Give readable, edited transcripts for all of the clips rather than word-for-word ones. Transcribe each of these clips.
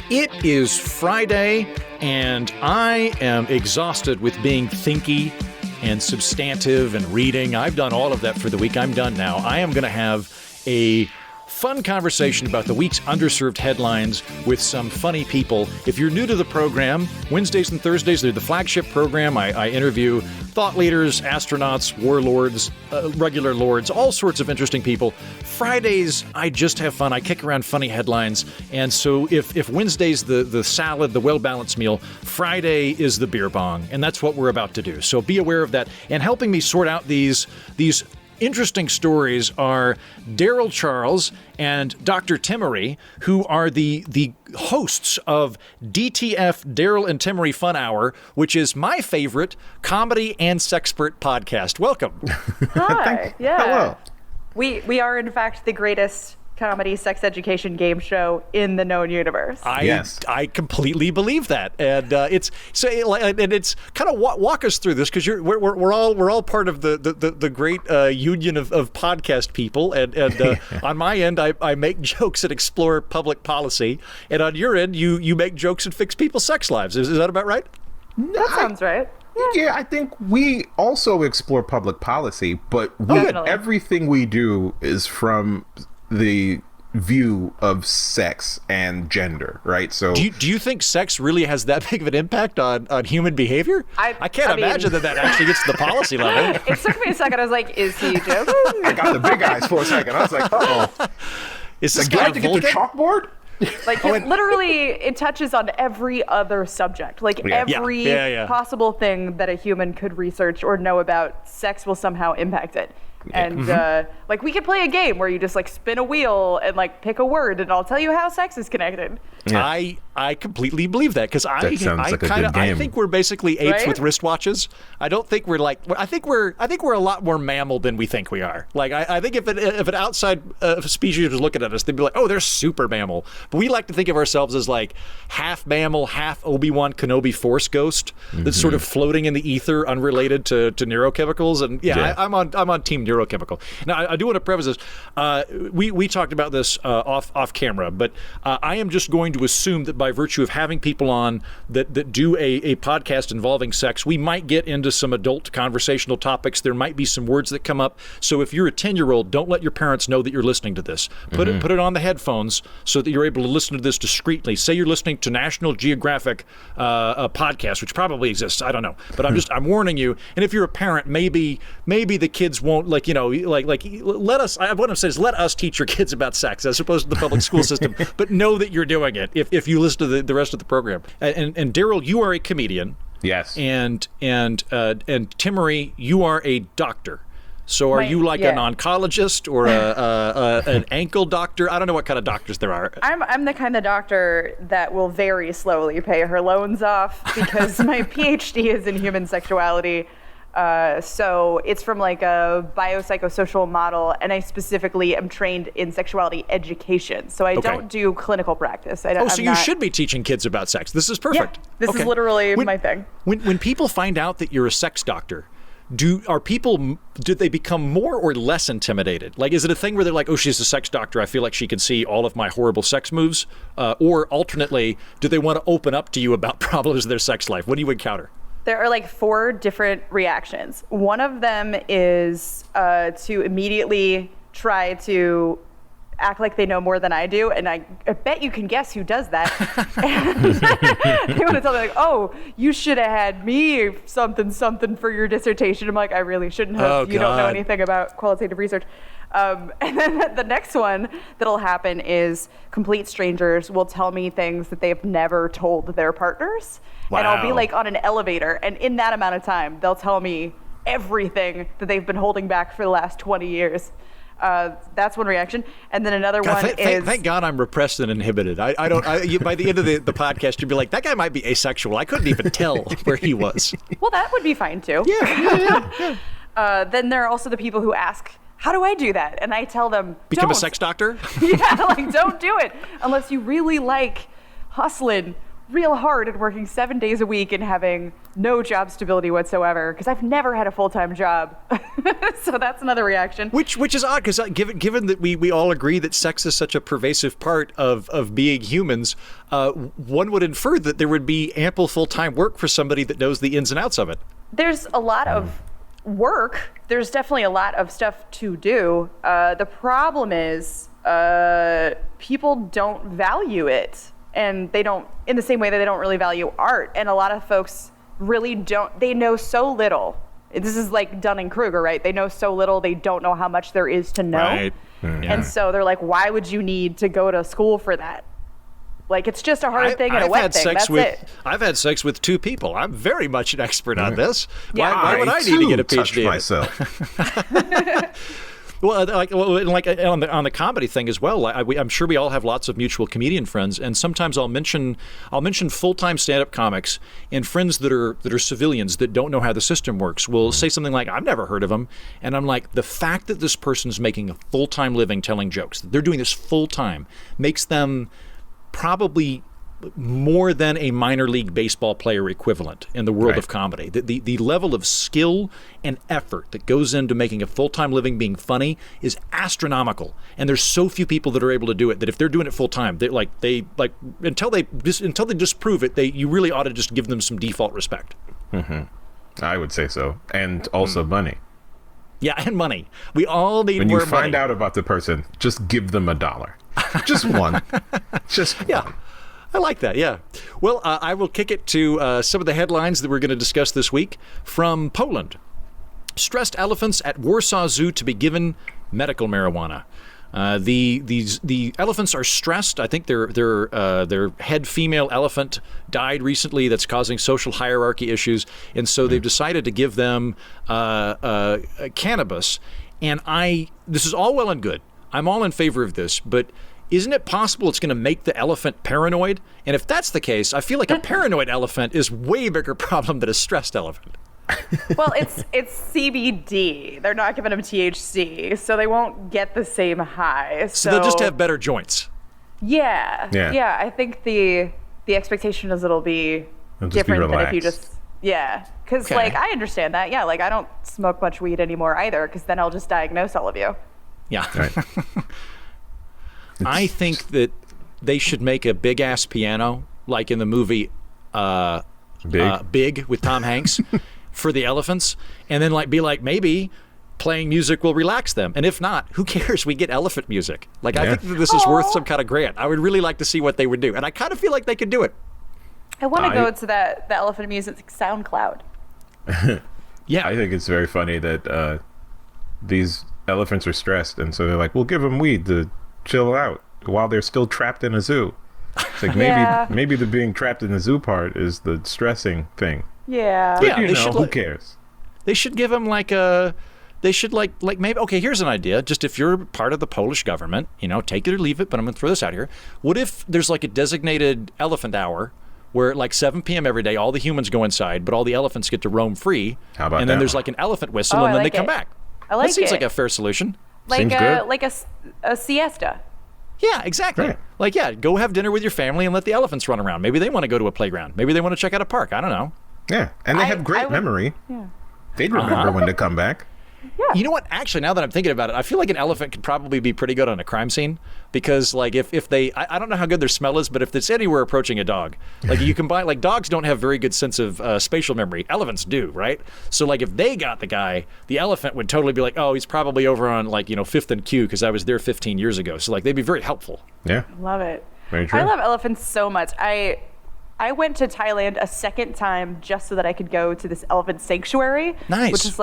It is Friday, and I am exhausted with being thinky and substantive and reading. I've done all of that for the week. I'm done now. I am going to have a fun conversation about the week's underserved headlines with some funny people. If you're new to the program, Wednesdays and Thursdays, they're the flagship program. I interview thought leaders, astronauts, warlords, regular lords, all sorts of interesting people. Fridays, I just have fun. I kick around funny headlines. And so if Wednesday's the salad, the well-balanced meal, Friday is the beer bong. And that's what we're about to do. So be aware of that. And helping me sort out these interesting stories are Darryl Charles and Dr. Timaree, who are the hosts of DTF Darryl and Timaree Fun Hour, which is my favorite comedy and sexpert podcast. Welcome. Hi. Yeah. Hello. We are in fact the greatest comedy sex education game show in the known universe. I completely believe that, and it's kind of walk us through this, because we're all part of the great union of podcast people, and on my end I make jokes and explore public policy, and on your end you make jokes and fix people's sex lives. Is that about right? That sounds right. Yeah, I think we also explore public policy, but everything we do is from the view of sex and gender, right? So do you think sex really has that big of an impact on human behavior? I can't imagine that actually gets to the policy level. It took me a second. I was like, is he joking? I got the big eyes for a second. I was like, uh-oh. Is this Do I guy have to get the chalkboard? Like, literally, it touches on every other subject. Like, every possible thing that a human could research or know about, sex will somehow impact it. And like, we could play a game where you just like spin a wheel and like pick a word, and I'll tell you how sex is connected. Yeah. I completely believe that, because I think we're basically apes with wristwatches. I don't think we're like. I think we're a lot more mammal than we think we are. Like, I think if an outside species was looking at us, they'd be like, oh, they're super mammal. But we like to think of ourselves as like half mammal, half Obi-Wan Kenobi Force ghost that's sort of floating in the ether, unrelated to neurochemicals. And I'm on team neurochemical. Now, I do want to preface this. We talked about this off camera, but I am just going to assume that by virtue of having people on that do a podcast involving sex, we might get into some adult conversational topics. There might be some words that come up. So if you're a 10-year-old, don't let your parents know that you're listening to this. Put it on the headphones so that you're able to listen to this discreetly. Say you're listening to National Geographic a podcast, which probably exists. I don't know, but I'm warning you. And if you're a parent, maybe the kids won't let us. What I'm saying is, let us teach your kids about sex as opposed to the public school system. But know that you're doing it if you listen to the rest of the program. And Darryl, you are a comedian. Yes. And Timaree, you are a doctor. So are you like an oncologist or an ankle doctor? I don't know what kind of doctors there are. I'm the kind of doctor that will very slowly pay her loans off, because my PhD is in human sexuality. So it's from like a biopsychosocial model, and I specifically am trained in sexuality education. So I don't do clinical practice. So you should be teaching kids about sex. This is perfect. Yeah, this is literally my thing. When people find out that you're a sex doctor, do they become more or less intimidated? Like, is it a thing where they're like, oh, she's a sex doctor, I feel like she can see all of my horrible sex moves? Or alternately, do they want to open up to you about problems in their sex life? What do you encounter? There are like 4 different reactions. One of them is to immediately try to act like they know more than I do, and I bet you can guess who does that. And they want to tell me like, oh, you should have had me something for your dissertation. I'm like, I really shouldn't have. You don't know anything about qualitative research. And then the next one that'll happen is complete strangers will tell me things that they've never told their partners. Wow. And I'll be like on an elevator, and in that amount of time, they'll tell me everything that they've been holding back for the last 20 years. That's one reaction. And then another one is... Thank God I'm repressed and inhibited. By the end of the podcast, you'd be like, that guy might be asexual. I couldn't even tell where he was. Well, that would be fine, too. Yeah. Then there are also the people who ask, how do I do that? And I tell them, become don't. a sex doctor? Yeah, like, don't do it unless you really like hustling real hard and working 7 days a week and having no job stability whatsoever, because I've never had a full-time job. So that's another reaction. Which is odd, because given that we all agree that sex is such a pervasive part of being humans, one would infer that there would be ample full-time work for somebody that knows the ins and outs of it. There's a lot of work. There's definitely a lot of stuff to do. The problem is people don't value it. And they don't, in the same way that they don't really value art. And a lot of folks really don't, they know so little. This is like Dunning-Kruger, right? They know so little, they don't know how much there is to know. Right. Yeah. And so they're like, why would you need to go to school for that? Like, it's just a hard thing and a wet thing. That's it. I've had sex with 2 people. I'm very much an expert on this. Yeah. Why would I need to get a PhD? Myself. Well, like on the comedy thing as well. I'm sure we all have lots of mutual comedian friends, and sometimes I'll mention full-time stand-up comics, and friends that are civilians that don't know how the system works will say something like, "I've never heard of them," and I'm like, the fact that this person's making a full-time living telling jokes, that they're doing this full-time, makes them probably more than a minor league baseball player equivalent in the world of comedy. The level of skill and effort that goes into making a full-time living being funny is astronomical. And there's so few people that are able to do it that if they're doing it full-time, until they disprove it, you really ought to just give them some default respect. Mm-hmm. I would say so. And also money. Yeah, and money. We all need more money. When you find out about the person, just give them $1. Just one. Just one. I like that, yeah. Well, I will kick it to some of the headlines that we're going to discuss this week. From Poland, stressed elephants at Warsaw Zoo to be given medical marijuana. The elephants are stressed. I think their head female elephant died recently. That's causing social hierarchy issues, and so they've decided to give them cannabis. And this is all well and good. I'm all in favor of this, but isn't it possible it's going to make the elephant paranoid? And if that's the case, I feel like a paranoid elephant is way bigger problem than a stressed elephant. Well, it's CBD. They're not giving them THC, so they won't get the same high. So they'll just have better joints. Yeah. I think the expectation is it'll be different than if you just because like I understand that. Yeah, like I don't smoke much weed anymore either, because then I'll just diagnose all of you. Yeah. Right. I think that they should make a big-ass piano, like in the movie Big with Tom Hanks, for the elephants, and then maybe playing music will relax them. And if not, who cares? We get elephant music. I think that this is worth some kind of grant. I would really like to see what they would do, and I kind of feel like they could do it. I want to go to the elephant music SoundCloud. Yeah. I think it's very funny that these elephants are stressed, and so they're like, we'll give them weed to chill out while they're still trapped in a zoo. It's like maybe the being trapped in the zoo part is the stressing thing. Yeah. But who cares? They should give them maybe, okay, here's an idea. Just if you're part of the Polish government, take it or leave it, but I'm going to throw this out here. What if there's a designated elephant hour where at 7 p.m. every day, all the humans go inside, but all the elephants get to roam free. How about and then that there's an elephant whistle, and then they come back. I like that seems like a fair solution. Seems good. Like a siesta. Yeah, exactly. Right. Go have dinner with your family and let the elephants run around. Maybe they want to go to a playground. Maybe they want to check out a park. I don't know. Yeah, and they have great memory. Yeah. They'd remember when to come back. Yeah. You know what? Actually, now that I'm thinking about it, I feel like an elephant could probably be pretty good on a crime scene, because if they, I don't know how good their smell is, but if it's anywhere approaching a dog, you can buy, dogs don't have very good sense of spatial memory. Elephants do, right? So if they got the guy, the elephant would totally be like, oh, he's probably over on 5th and Q because I was there 15 years ago. So they'd be very helpful. Yeah. Love it. Very true. I love elephants so much. I went to Thailand a second time just so that I could go to this elephant sanctuary. Nice. Which is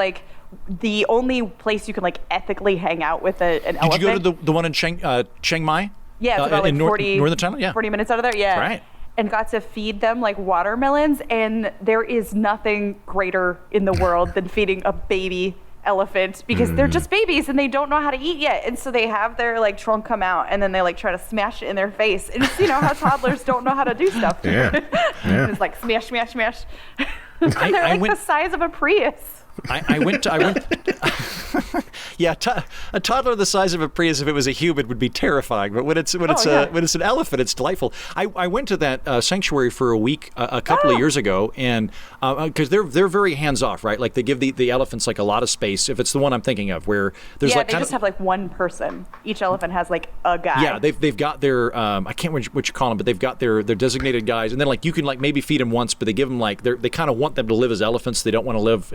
the only place you can ethically hang out with an elephant. Did you go to the one in Chiang Mai? Yeah, it's about in 40 northern Thailand. Yeah, 40 minutes out of there. Yeah, right. And got to feed them watermelons, and there is nothing greater in the world than feeding a baby elephant, because they're just babies and they don't know how to eat yet, and so they have their trunk come out, and then they try to smash it in their face, and it's how toddlers don't know how to do stuff. Yeah. It's smash, smash, smash. And they're the size of a Prius. I went Yeah, a toddler the size of a Prius, if it was a human, would be terrifying. But when it's an elephant, it's delightful. I went to that sanctuary for a week a couple of years ago, and because they're very hands off, right? Like they give the elephants like a lot of space. If it's the one I'm thinking of, where there's they just have like one person. Each elephant has like a guy. Yeah, they've got their I can't remember what you call them, but they've got their designated guys, and then like you can like maybe feed them once, but they give them like they kind of want them to live as elephants. They don't want to live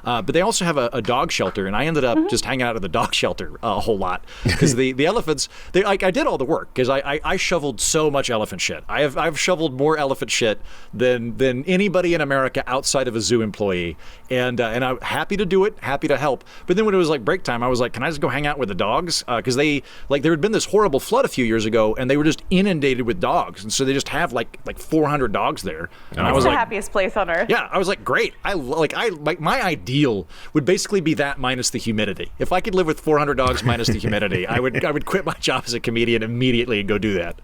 but they also have a dog shelter, and I ended up just hanging out at the dog shelter a whole lot because the elephants, I did all the work because I shoveled so much elephant shit. I've shoveled more elephant shit than anybody in America outside of a zoo employee, and I'm happy to do it, happy to help. But then when it was like break time, I was like, can I just go hang out with the dogs? Because there had been this horrible flood a few years ago, and they were just inundated with dogs, and so they just have like 400 dogs there. And I was the like, happiest place on earth. Yeah, I was like, great. My ideal would basically be that minus the humidity. If I could live with 400 dogs minus the humidity, I would quit my job as a comedian immediately and go do that.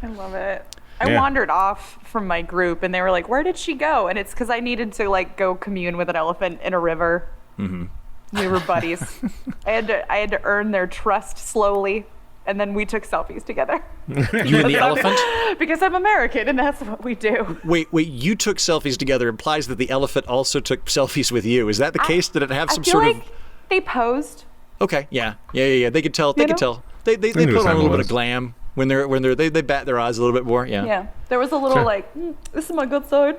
I love it. I wandered off from my group, and they were like, where did she go? And it's because I needed to like go commune with an elephant in a river. Mm-hmm. We were buddies. I had to earn their trust slowly, and then we took selfies together. You and the elephant? Because I'm American, and that's what we do. Wait, you took selfies together implies that the elephant also took selfies with you. Is that the case? Did it have some sort of... they posed. Okay, yeah. They could tell. They could tell. They put on a little bit of glam when they bat their eyes a little bit more. Yeah. Yeah. There was a little this is my good side.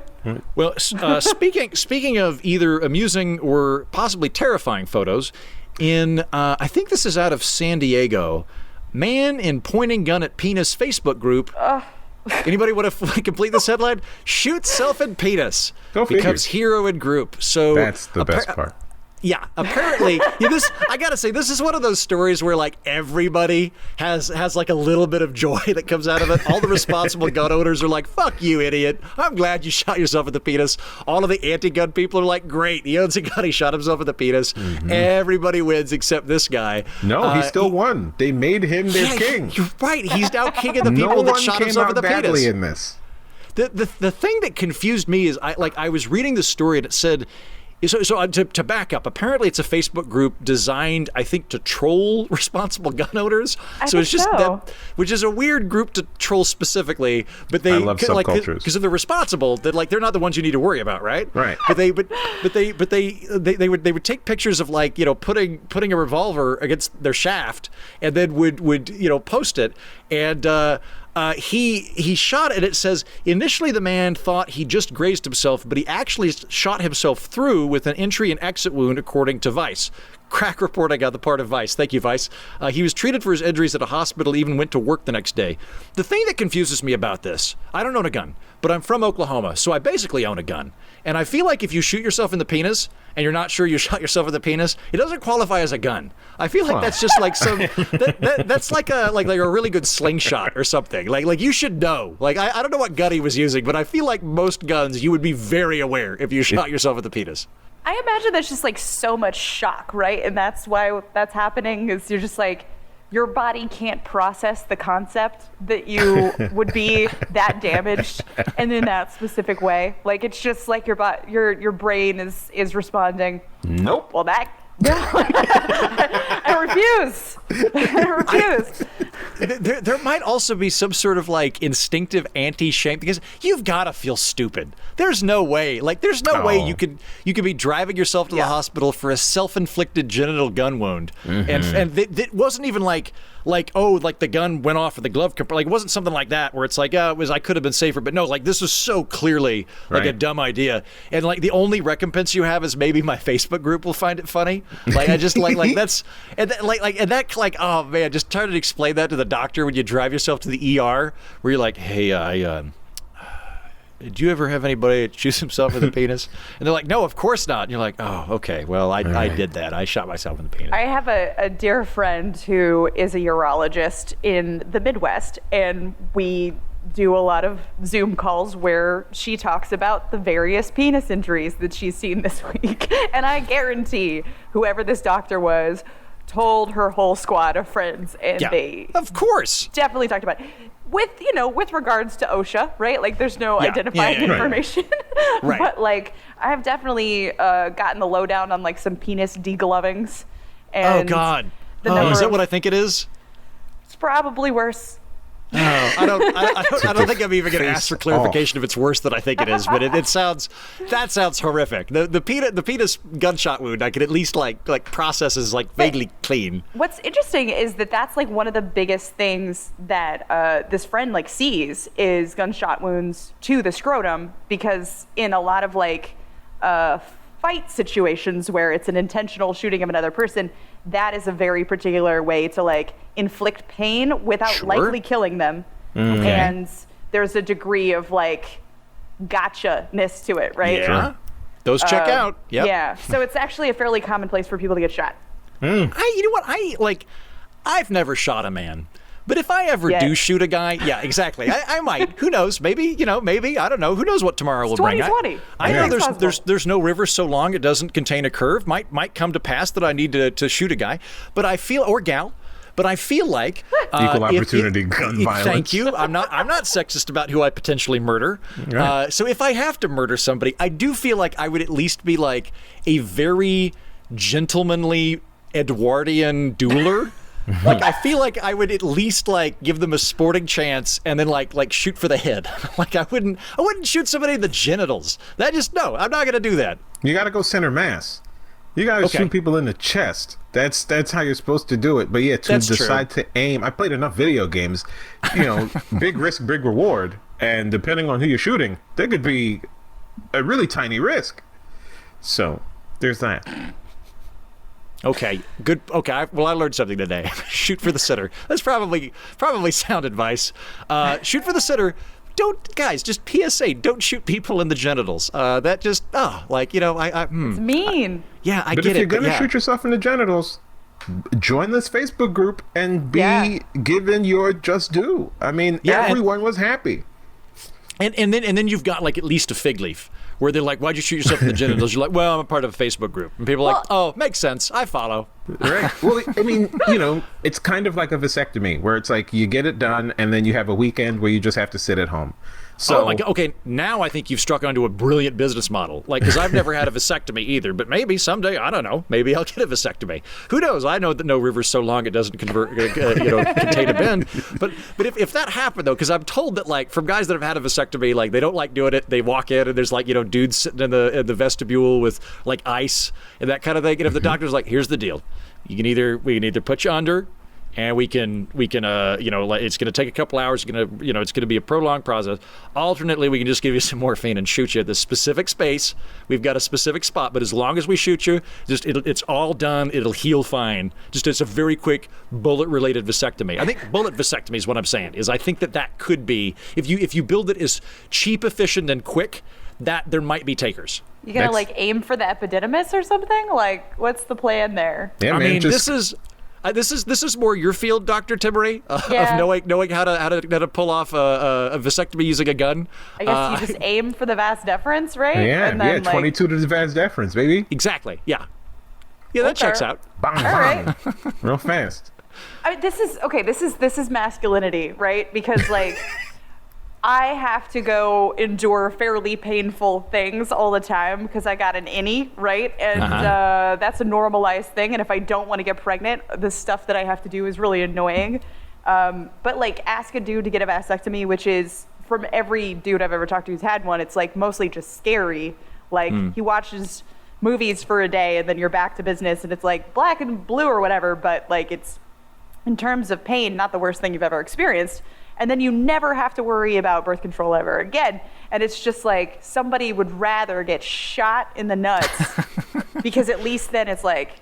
Well, speaking of either amusing or possibly terrifying photos, I think this is out of San Diego. Man in pointing gun at penis Facebook group. Anybody want to complete this headline? Shoots self in penis. Becomes hero in group. So that's the best part. Yeah, apparently, I gotta say, this is one of those stories where like everybody has like a little bit of joy that comes out of it. All the responsible gun owners are like, "Fuck you, idiot! I'm glad you shot yourself in the penis." All of the anti-gun people are like, "Great, he owns a gun, he shot himself in the penis." Mm-hmm. Everybody wins except this guy. No, he still won. They made him their king. You're right. He's now king of the people that shot himself in the penis. In this. The thing that confused me is I was reading the story and it said. So to back up, apparently it's a Facebook group designed, I think, to troll responsible gun owners. So it's just that, which is a weird group to troll specifically. But they I love subcultures because if they're responsible, that like they're not the ones you need to worry about, right? Right. But they would take pictures of like putting a revolver against their shaft and then would post it and. He shot it. It says, initially the man thought he just grazed himself, but he actually shot himself through with an entry and exit wound, according to Vice. Crack report, I got the part of Vice. Thank you, Vice. He was treated for his injuries at a hospital, even went to work the next day. The thing that confuses me about this, I don't own a gun, but I'm from Oklahoma, so I basically own a gun. And I feel like if you shoot yourself in the penis and you're not sure you shot yourself in the penis, it doesn't qualify as a gun. I feel like that's just like that's like a really good slingshot or something. Like you should know. Like I don't know what gun he was using, but I feel like most guns you would be very aware if you shot yourself in the penis. I imagine there's just like so much shock, right? And that's why that's happening is you're just like, your body can't process the concept that you would be that damaged and in that specific way. Like it's just like your brain is responding. Nope. Well, I refuse. There might also be some sort of like instinctive anti-shame because you've got to feel stupid. There's no way. Like there's no way you could be driving yourself to the hospital for a self-inflicted genital gun wound, and it wasn't even like the gun went off or the glove like it wasn't something like that where it's like I could have been safer, but no, like this was so clearly like a dumb idea, and like the only recompense you have is maybe my Facebook group will find it funny. Like I just like that's and that oh man, just try to explain that to the doctor when you drive yourself to the ER where you're like, hey, did you ever have anybody that shoots himself in the penis? And they're like, no, of course not. And you're like, oh, okay, well, I did that. I shot myself in the penis. I have a dear friend who is a urologist in the Midwest, and we do a lot of Zoom calls where she talks about the various penis injuries that she's seen this week. And I guarantee whoever this doctor was told her whole squad of friends, and they of course definitely talked about it. with regards to OSHA, right? Like, there's no identifying information. Right. But like, I have definitely gotten the lowdown on like some penis deglovings. And oh God. Is that what I think it is? It's probably worse. No, I don't think I'm even going to ask for clarification if it's worse than I think it is, but that sounds horrific. The penis gunshot wound I could at least like process as like vaguely clean. What's interesting is that's like one of the biggest things that this friend like sees is gunshot wounds to the scrotum, because in a lot of like fight situations where it's an intentional shooting of another person, that is a very particular way to like inflict pain without likely killing them. Okay. And there's a degree of like gotcha-ness to it, right? Yeah. Sure. Those check out. Yep. Yeah. So it's actually a fairly common place for people to get shot. You know what? I've never shot a man. But if I ever do shoot a guy, yeah, exactly. I might. Who knows? Maybe, maybe. I don't know. Who knows what tomorrow will bring? 2020. I know there's no river so long it doesn't contain a curve. Might come to pass that I need to shoot a guy. But I feel, or gal. But I feel like equal opportunity gun violence. Thank you. I'm not sexist about who I potentially murder. Right. So if I have to murder somebody, I do feel like I would at least be like a very gentlemanly Edwardian dueler. Like, I feel like I would at least like give them a sporting chance and then like shoot for the head. Like I wouldn't shoot somebody in the genitals. No, I'm not gonna do that. You gotta go center mass. You gotta shoot people in the chest. That's how you're supposed to do it. But yeah, decide to aim. I played enough video games. Big risk, big reward. And depending on who you're shooting, there could be a really tiny risk. There's that. Okay, good. Okay, I learned something today. Shoot for the center. That's probably sound advice. Shoot for the center. Just PSA, don't shoot people in the genitals. It's mean. Yeah, I get it. But if you're gonna shoot yourself in the genitals, join this Facebook group and be given your just due. I mean, everyone was happy. And then you've got like at least a fig leaf where they're like, why'd you shoot yourself in the genitals? You're like, well, I'm a part of a Facebook group. And people are like, oh, makes sense. I follow. Right. Well, I mean, it's kind of like a vasectomy where it's like you get it done and then you have a weekend where you just have to sit at home. So, oh my God. Okay, now I think you've struck onto a brilliant business model. Like, because I've never had a vasectomy either, but maybe someday, I don't know, maybe I'll get a vasectomy. Who knows? I know that no river's so long it doesn't contain a bend. But if that happened though, because I'm told that like from guys that have had a vasectomy, like they don't like doing it. They walk in and there's like dudes sitting in the vestibule with like ice and that kind of thing. And if the doctor's like, here's the deal, we can either put you under. And we can, it's going to take a couple hours. It's going to be a prolonged process. Alternately, we can just give you some morphine and shoot you at this specific space. We've got a specific spot, but as long as we shoot you, it's all done. It'll heal fine. It's a very quick bullet-related vasectomy. I think bullet vasectomy is what I'm saying. I think that could be if you build it as cheap, efficient, and quick. That there might be takers. You gonna like aim for the epididymis or something? Like, what's the plan there? Yeah, I mean, this is more your field, Dr. Timaree, of knowing how to pull off a vasectomy using a gun. I guess you just aim for the vas deferens, right? Yeah, and then, 22 to the vas deferens, baby. Exactly. Yeah. Yeah, that checks out. Bang, bang. Right. Real fast. I mean, this is masculinity, right? Because like I have to go endure fairly painful things all the time because I got an innie, right? And that's a normalized thing. And if I don't want to get pregnant, the stuff that I have to do is really annoying. But like ask a dude to get a vasectomy, which is from every dude I've ever talked to who's had one, it's like mostly just scary. Like he watches movies for a day and then you're back to business and it's like black and blue or whatever. But like it's in terms of pain, not the worst thing you've ever experienced. And then you never have to worry about birth control ever again. And it's just like somebody would rather get shot in the nuts because at least then it's like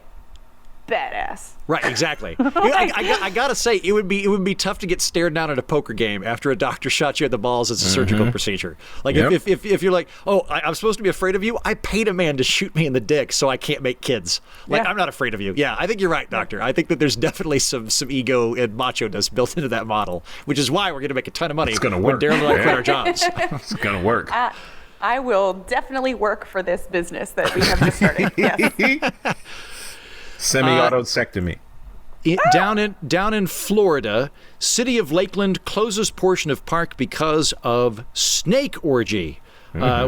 badass. Right, exactly. I gotta say, it would be tough to get stared down at a poker game after a doctor shot you at the balls as a surgical procedure. Like if you're like, oh, I'm supposed to be afraid of you. I paid a man to shoot me in the dick so I can't make kids. Like I'm not afraid of you. Yeah, I think you're right, doctor. I think that there's definitely some ego and macho-ness built into that model, which is why we're gonna make a ton of money. It's gonna work. When Darryl and I quit our jobs. It's gonna work. I will definitely work for this business that we have just started. Yes. Semi-autosectomy. Down in Florida, city of Lakeland closes portion of park because of snake orgy.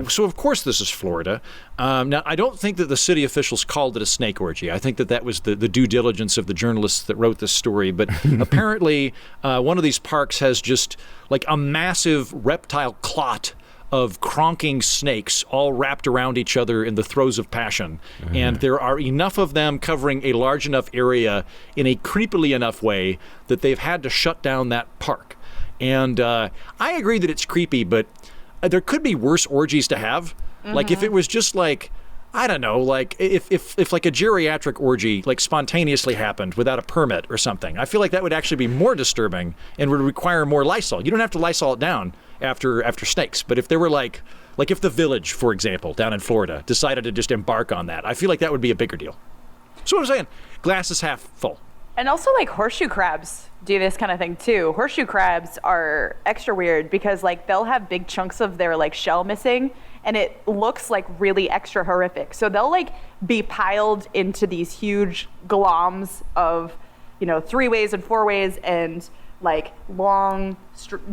So, of course, this is Florida. Now, I don't think that the city officials called it a snake orgy. I think that was the due diligence of the journalists that wrote this story. But apparently, one of these parks has just like a massive reptile clot of cronking snakes all wrapped around each other in the throes of passion. And there are enough of them covering a large enough area in a creepily enough way that they've had to shut down that park. And I agree that it's creepy, but there could be worse orgies to have. Like if it was just like, I don't know, like if like a geriatric orgy like spontaneously happened without a permit or something, I feel like that would actually be more disturbing and would require more Lysol. You don't have to Lysol it down after snakes, but if there were like if the Village, for example, down in Florida decided to just embark on that, I feel like that would be a bigger deal. So what I'm saying, glass is half full. And also like horseshoe crabs do this kind of thing too. Horseshoe crabs are extra weird because like they'll have big chunks of their like shell missing and it looks like really extra horrific. So they'll like be piled into these huge gloms of, 3-ways and 4-ways and like long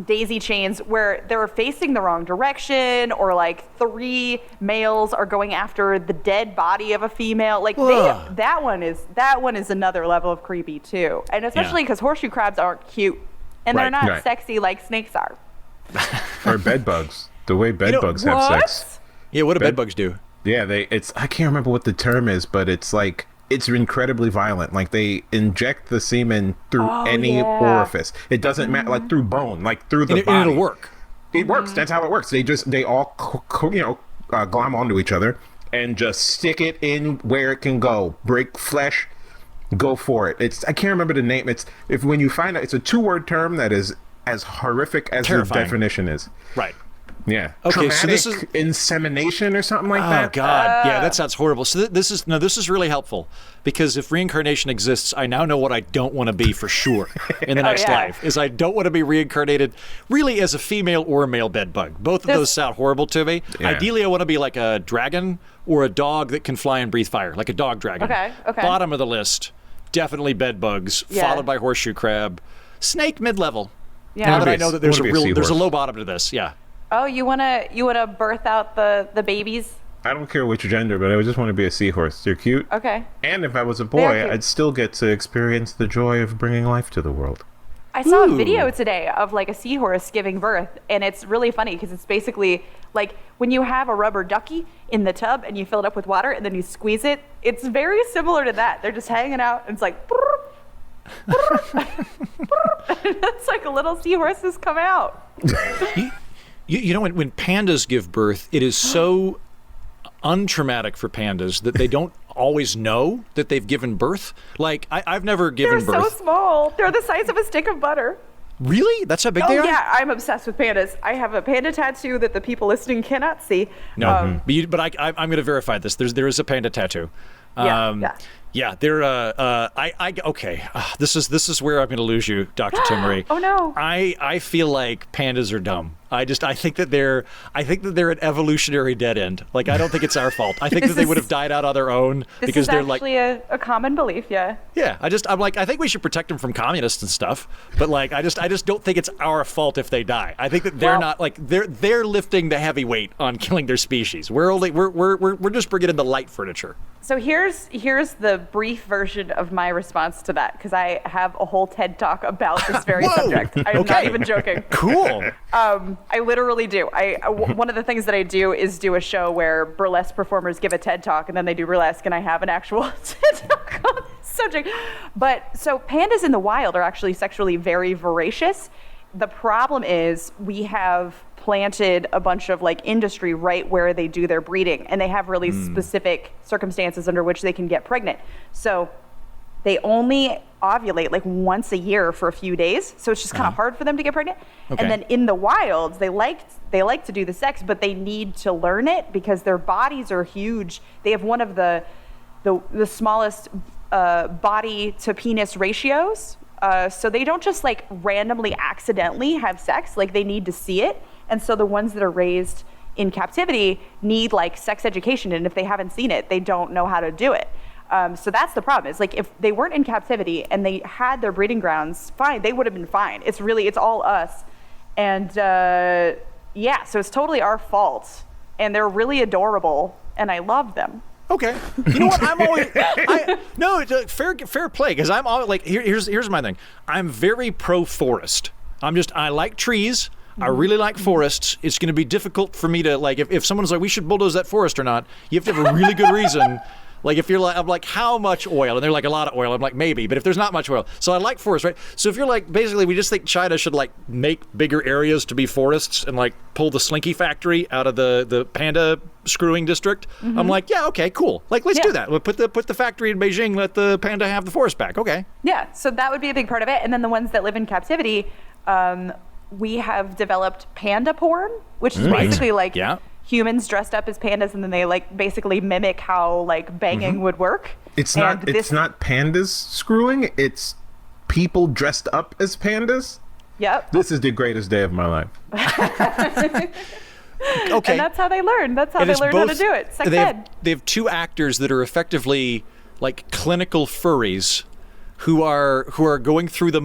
daisy chains where they're facing the wrong direction, or like 3 males are going after the dead body of a female. Like that one is another level of creepy too. And especially because horseshoe crabs aren't cute and they're not sexy like snakes are. Or bed bugs. The way bed bugs have sex. Yeah, what do bed bugs do? Yeah, I can't remember what the term is, but it's like, it's incredibly violent. Like they inject the semen through any orifice. It doesn't matter, like through bone, like through the body. And it'll work. It works. That's how it works. They all glom onto each other and just stick it in where it can go. Break flesh, go for it. I can't remember the name. When you find out, it's a 2-word term that is as horrific as the definition is. Right. Yeah. Okay, Traumatic so this is insemination or something like that. Oh God, yeah, that sounds horrible. So this is really helpful because if reincarnation exists, I now know what I don't want to be for sure in the next life. Is I don't want to be reincarnated really as a female or a male bed bug. Both of those sound horrible to me. Yeah. Ideally, I want to be like a dragon or a dog that can fly and breathe fire, like a dog dragon. Okay. Bottom of the list, definitely bed bugs, followed by horseshoe crab, snake mid-level. Yeah. Now that I know that there's a low bottom to this. Yeah. Oh, you wanna birth out the babies? I don't care which gender, but I would just want to be a seahorse. They're cute. Okay. And if I was a boy, I'd still get to experience the joy of bringing life to the world. I saw a video today of like a seahorse giving birth, and it's really funny because it's basically like when you have a rubber ducky in the tub and you fill it up with water and then you squeeze it. It's very similar to that. They're just hanging out, and it's like. It's like little seahorses come out. You know, when pandas give birth, it is so untraumatic for pandas that they don't always know that they've given birth. Like, I've never given birth. They're so small. They're the size of a stick of butter. Really? That's how big they are? Yeah, I'm obsessed with pandas. I have a panda tattoo that the people listening cannot see. No, but I'm going to verify this. There is a panda tattoo. Yeah, they're okay. This is where I'm going to lose you, Dr. Timaree. Oh no. I feel like pandas are dumb. I think that they're an evolutionary dead end. Like, I don't think it's our fault. I think that they would have died out on their own because they're like. This is actually a common belief, yeah. Yeah, I'm like, I think we should protect them from communists and stuff, but like, I just don't think it's our fault if they die. I think that they're not like they're lifting the heavy weight on killing their species. We're just bringing in the light furniture. So here's the brief version of my response to that, because I have a whole TED Talk about this very subject. I'm not even joking. Cool. I literally do. One of the things that I do is do a show where burlesque performers give a TED Talk and then they do burlesque, and I have an actual TED Talk on this subject. But so pandas in the wild are actually sexually very voracious. The problem is we have planted a bunch of like industry right where they do their breeding, and they have really specific circumstances under which they can get pregnant. So they only ovulate like once a year for a few days, so it's just kind of hard for them to get pregnant. Okay. And then in the wilds, they like to do the sex, but they need to learn it because their bodies are huge. They have one of the smallest body to penis ratios. So they don't just like randomly accidentally have sex, like they need to see it. And so the ones that are raised in captivity need like sex education, and if they haven't seen it, they don't know how to do it. So that's the problem. It's like if they weren't in captivity and they had their breeding grounds, fine, they would have been fine. It's all us. And so it's totally our fault. And they're really adorable, and I love them. Okay. You know what? I'm always it's fair play, because I'm always like, here's my thing. I'm very pro forest. I like trees. I really like forests. It's going to be difficult for me to, like, if someone's like, we should bulldoze that forest or not, you have to have a really good reason. Like, if you're like, I'm like, how much oil? And they're like, a lot of oil. I'm like, maybe. But if there's not much oil. So I like forests, right? So if you're like, basically, we just think China should, like, make bigger areas to be forests and, like, pull the Slinky factory out of the panda screwing district. I'm like, yeah, okay, cool. Like, let's do that. We'll put the factory in Beijing, let the panda have the forest back. Okay. Yeah, so that would be a big part of it. And then the ones that live in captivity, we have developed panda porn, which is basically like humans dressed up as pandas, and then they like basically mimic how like banging would work. It's not pandas screwing, it's people dressed up as pandas. Yep. This is the greatest day of my life. Okay. And that's how they learn. That's how they learn how to do it. They have two actors that are effectively like clinical furries who are going through the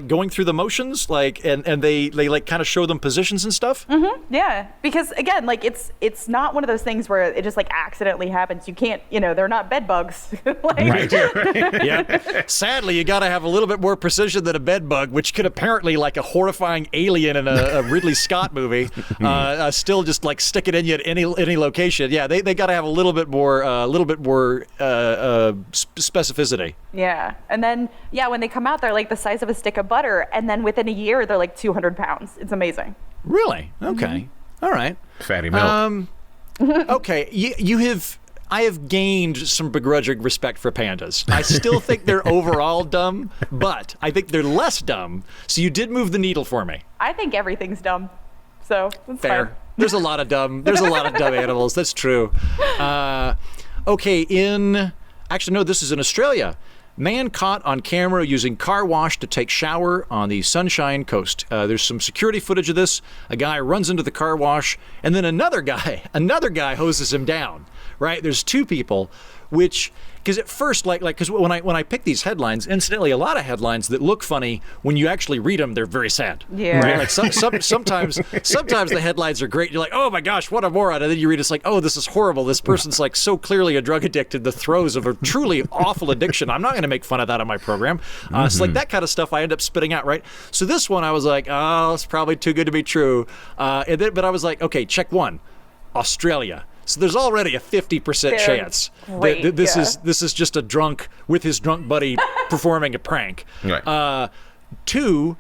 going through the motions, like, and they like kind of show them positions and stuff. Yeah, because again, like it's not one of those things where it just like accidentally happens. You can't, they're not bed bugs. Right. Yeah. Sadly, you got to have a little bit more precision than a bed bug, which could apparently, like a horrifying alien in a Ridley Scott movie, still just like stick it in you at any location. Yeah, they got to have a little bit more specificity. Yeah, and then when they come out, they're like the size of a stick of butter, and then within a year, they're like 200 pounds. It's amazing. Really? Okay. All right. Fatty milk. Okay. I have gained some begrudging respect for pandas. I still think they're overall dumb, but I think they're less dumb. So you did move the needle for me. I think everything's dumb. So it's fair. Fine. There's a lot of dumb animals. That's true. Okay. Actually, no, this is in Australia. Man caught on camera using car wash to take shower on the Sunshine Coast. There's some security footage of this. A guy runs into the car wash, and then another guy hoses him down. Right? There's two people, which, because at first, because when I pick these headlines, incidentally, a lot of headlines that look funny, when you actually read them, they're very sad. Yeah. Right? Like sometimes the headlines are great. You're like, oh my gosh, what a moron. And then you read, it's like, oh, this is horrible. This person's like so clearly a drug addict in the throes of a truly awful addiction. I'm not going to make fun of that on my program. So like that kind of stuff I end up spitting out, right? So this one, I was like, oh, it's probably too good to be true. But I was like, okay, check one, Australia. So there's already a 50% chance that this is just a drunk with his drunk buddy performing a prank. Right. Two,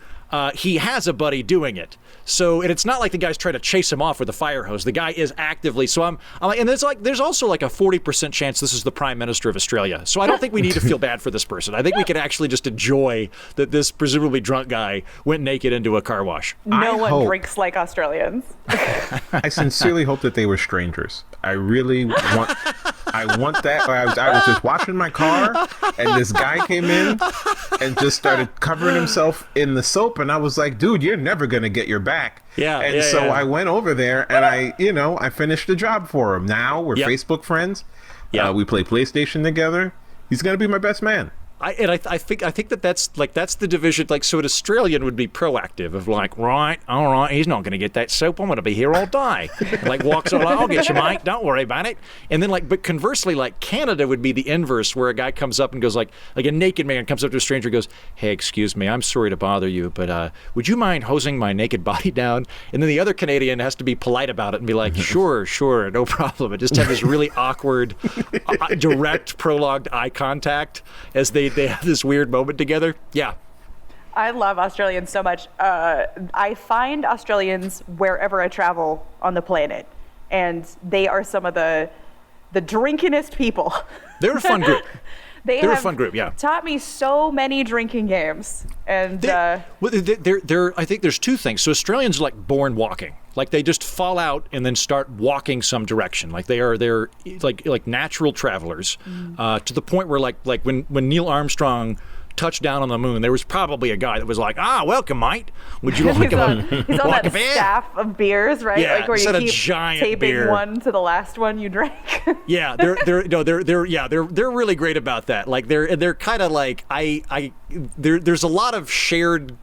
he has a buddy doing it. So, and it's not like the guy's trying to chase him off with a fire hose. The guy is actively. So I'm like, and there's also like a 40% chance this is the Prime Minister of Australia. So I don't think we need to feel bad for this person. I think we can actually just enjoy that this presumably drunk guy went naked into a car wash. No one drinks like Australians. I sincerely hope that they were strangers. I really want that. I was just washing my car, and this guy came in and just started covering himself in the soap, and I was like, dude, you're never going to get your back. Yeah. And I went over there, and I finished the job for him. Now we're Facebook friends. Yeah. We play PlayStation together. He's going to be my best man. I think that's the division. Like, so an Australian would be proactive of like, right, all right, he's not going to get that soap. I'm going to be here all day. Like walks on, I'll get you, mate. Don't worry about it. And then but conversely, like Canada would be the inverse, where a guy comes up and goes like a naked man comes up to a stranger and goes, hey, excuse me, I'm sorry to bother you, but would you mind hosing my naked body down? And then the other Canadian has to be polite about it and be like, sure, no problem. And just have this really awkward, direct, prolonged eye contact as they have this weird moment together. Yeah. I love Australians so much. I find Australians wherever I travel on the planet, and they are some of the drinkingest people. They're a fun group. They're a fun group, yeah. Taught me so many drinking games, and I think there's two things. So Australians are like born walking, like they just fall out and then start walking some direction. Like they're like natural travelers, to the point where like when Neil Armstrong touched down on the moon, there was probably a guy that was like, welcome, mate. Would you like he's on that staff of beers, right? Yeah, like where you keep giant taping beer. one to the last one you drank. Yeah, they're really great about that. Like they're kind of like there's a lot of shared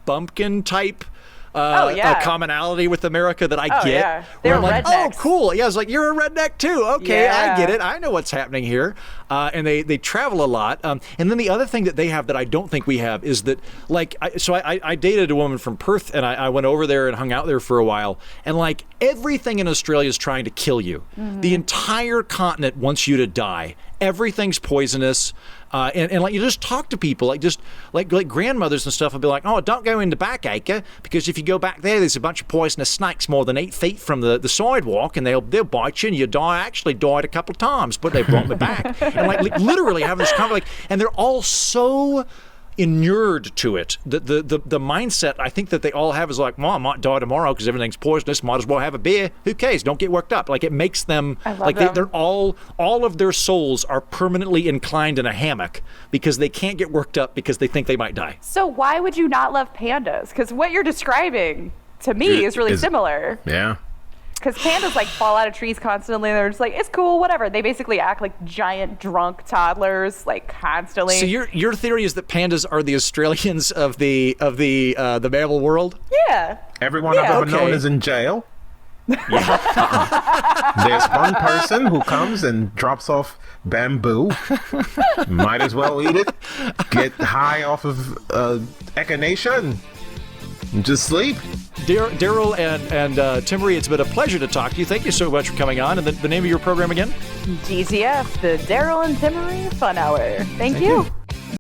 bumpkin type commonality with America that I get. Yeah. They're I'm like, rednecks. oh, cool. Yeah, I was like, you're a redneck too. Okay, I get it. I know what's happening here. And they travel a lot. And then the other thing that they have that I don't think we have is that, like, I dated a woman from Perth, and I went over there and hung out there for a while. And, like, everything in Australia is trying to kill you. Mm-hmm. The entire continent wants you to die. Everything's poisonous. And like you just talk to people like grandmothers and stuff will be like, oh, don't go in the back acre because if you go back there's a bunch of poisonous snakes more than 8 feet from the sidewalk and they'll bite you and you die. I actually died a couple of times, but they brought me back. And like literally having this conversation, and they're all so inured to it. The mindset I think that they all have is like, well, I might die tomorrow because everything's poisonous. Might as well have a beer. Who cares? Don't get worked up. Like it makes them like they're all of their souls are permanently inclined in a hammock because they can't get worked up because they think they might die. So why would you not love pandas? Because what you're describing to me is really similar. Yeah. Because pandas like fall out of trees constantly. And they're just like, it's cool, whatever. They basically act like giant drunk toddlers, like constantly. So your theory is that pandas are the Australians of the mammal world? Yeah. Everyone I've ever known is in jail. Yeah. There's one person who comes and drops off bamboo. Might as well eat it. Get high off of echinacea and just sleep. Darryl and Timaree, it's been a pleasure to talk to you. Thank you so much for coming on. And the name of your program again? DTF, the Darryl and Timaree Fun Hour. Thank you.